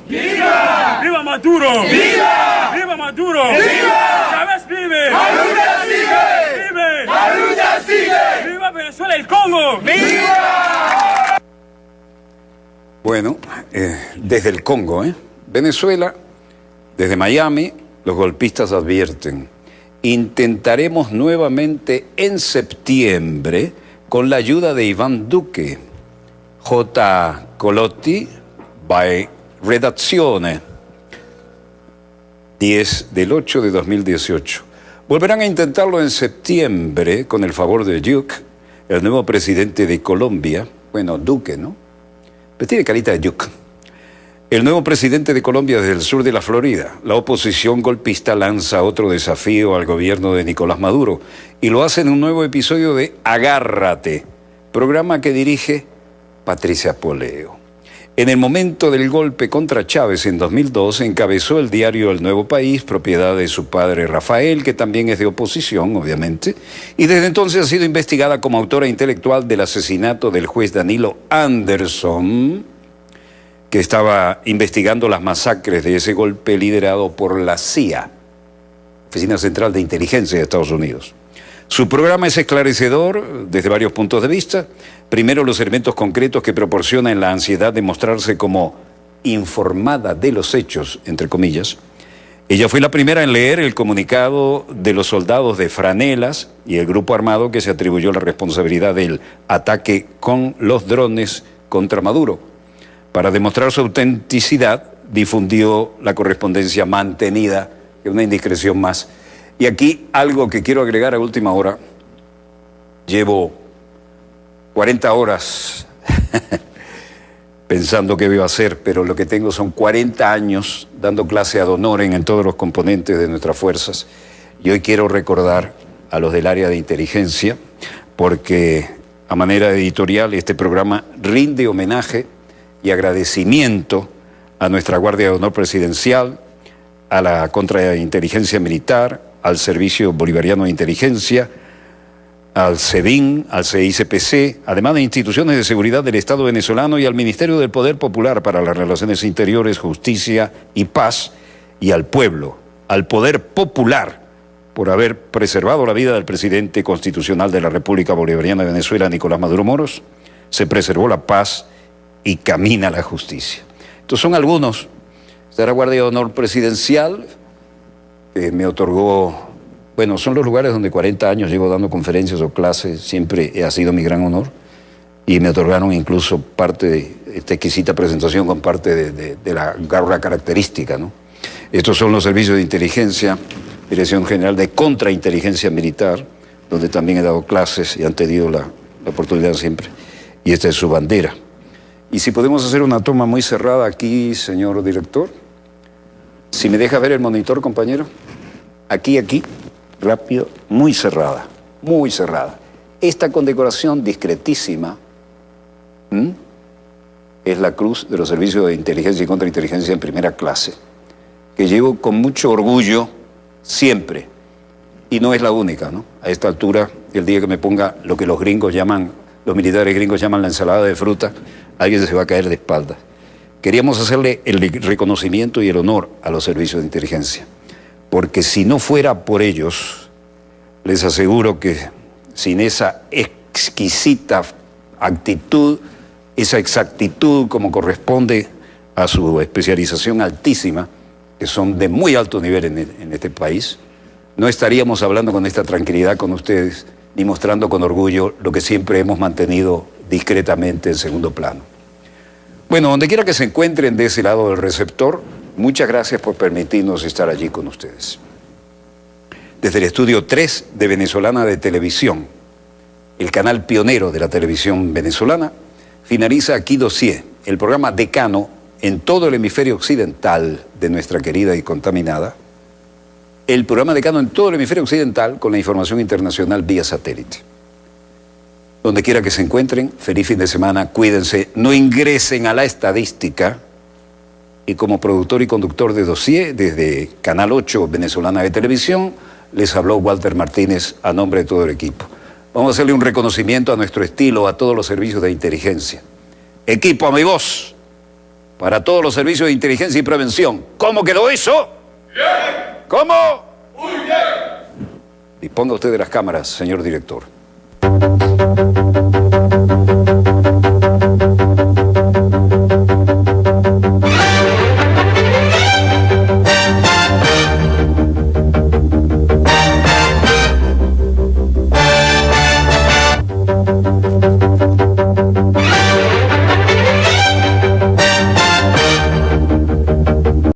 ¡Viva! ¡Viva Maduro! ¡Viva! ¡Viva Maduro! ¡Viva! ¡Chávez vive! ¡Maduro sigue! ¡Vive! ¡Maduro sigue! ¡Viva Venezuela y el Congo! ¡Viva! Bueno, desde el Congo, Venezuela, desde Miami, los golpistas advierten: intentaremos nuevamente en septiembre con la ayuda de Iván Duque. J. Colotti, by Redazione, 10 del 8 de 2018. Volverán a intentarlo en septiembre con el favor de Duque, el nuevo presidente de Colombia. Bueno, Duque, ¿no? Pero tiene carita de Duque. El nuevo presidente de Colombia desde el sur de la Florida. La oposición golpista lanza otro desafío al gobierno de Nicolás Maduro y lo hace en un nuevo episodio de Agárrate, programa que dirige Patricia Poleo. En el momento del golpe contra Chávez en 2002 encabezó el diario El Nuevo País, propiedad de su padre Rafael, que también es de oposición, obviamente, y desde entonces ha sido investigada como autora intelectual del asesinato del juez Danilo Anderson, que estaba investigando las masacres de ese golpe liderado por la CIA, Oficina Central de Inteligencia de Estados Unidos. Su programa es esclarecedor desde varios puntos de vista. Primero, los elementos concretos que proporciona en la ansiedad de mostrarse como informada de los hechos, entre comillas. Ella fue la primera en leer el comunicado de los soldados de Franelas y el grupo armado que se atribuyó la responsabilidad del ataque con los drones contra Maduro. Para demostrar su autenticidad, difundió la correspondencia mantenida, que es una indiscreción más. Y aquí algo que quiero agregar a última hora. Llevo 40 horas pensando qué iba a hacer, pero lo que tengo son 40 años dando clase ad honorem en todos los componentes de nuestras fuerzas. Y hoy quiero recordar a los del área de inteligencia, porque a manera editorial este programa rinde homenaje y agradecimiento a nuestra Guardia de Honor Presidencial, a la Contrainteligencia Militar, al Servicio Bolivariano de Inteligencia, al SEBIN, al CICPC, además de instituciones de seguridad del Estado venezolano y al Ministerio del Poder Popular para las Relaciones Interiores, Justicia y Paz, y al pueblo, al Poder Popular, por haber preservado la vida del presidente constitucional de la República Bolivariana de Venezuela, Nicolás Maduro Moros. Se preservó la paz y camina la justicia. Estos son algunos de la Guardia de Honor Presidencial, que me otorgó, bueno, son los lugares donde 40 años llevo dando conferencias o clases, siempre ha sido mi gran honor, y me otorgaron incluso parte de esta exquisita presentación con parte de la garra característica, ¿no? Estos son los servicios de inteligencia, Dirección General de Contrainteligencia Militar, donde también he dado clases y han tenido la oportunidad siempre, y esta es su bandera. Y si podemos hacer una toma muy cerrada aquí, señor director. Si me deja ver el monitor, compañero. Aquí, rápido, muy cerrada, muy cerrada. Esta condecoración discretísima es la Cruz de los Servicios de Inteligencia y Contrainteligencia en primera clase, que llevo con mucho orgullo siempre. Y no es la única, ¿no? A esta altura, el día que me ponga lo que los militares gringos llaman la ensalada de fruta, alguien se va a caer de espaldas. Queríamos hacerle el reconocimiento y el honor a los servicios de inteligencia, porque si no fuera por ellos, les aseguro que sin esa exquisita actitud, esa exactitud como corresponde a su especialización altísima, que son de muy alto nivel en este país, no estaríamos hablando con esta tranquilidad con ustedes, ni mostrando con orgullo lo que siempre hemos mantenido discretamente en segundo plano. Bueno, donde quiera que se encuentren de ese lado del receptor, muchas gracias por permitirnos estar allí con ustedes. Desde el estudio 3 de Venezolana de Televisión, el canal pionero de la televisión venezolana, finaliza aquí Dossier, el programa decano en todo el hemisferio occidental de nuestra querida y contaminada, el programa decano en todo el hemisferio occidental con la información internacional vía satélite. Donde quiera que se encuentren, feliz fin de semana, cuídense, no ingresen a la estadística. Y como productor y conductor de Dossier, desde Canal 8 Venezolana de Televisión, les habló Walter Martínez a nombre de todo el equipo. Vamos a hacerle un reconocimiento a nuestro estilo, a todos los servicios de inteligencia. Equipo a mi voz, para todos los servicios de inteligencia y prevención. ¿Cómo quedó eso? Bien. ¿Cómo? Muy bien. Disponga usted de las cámaras, señor director.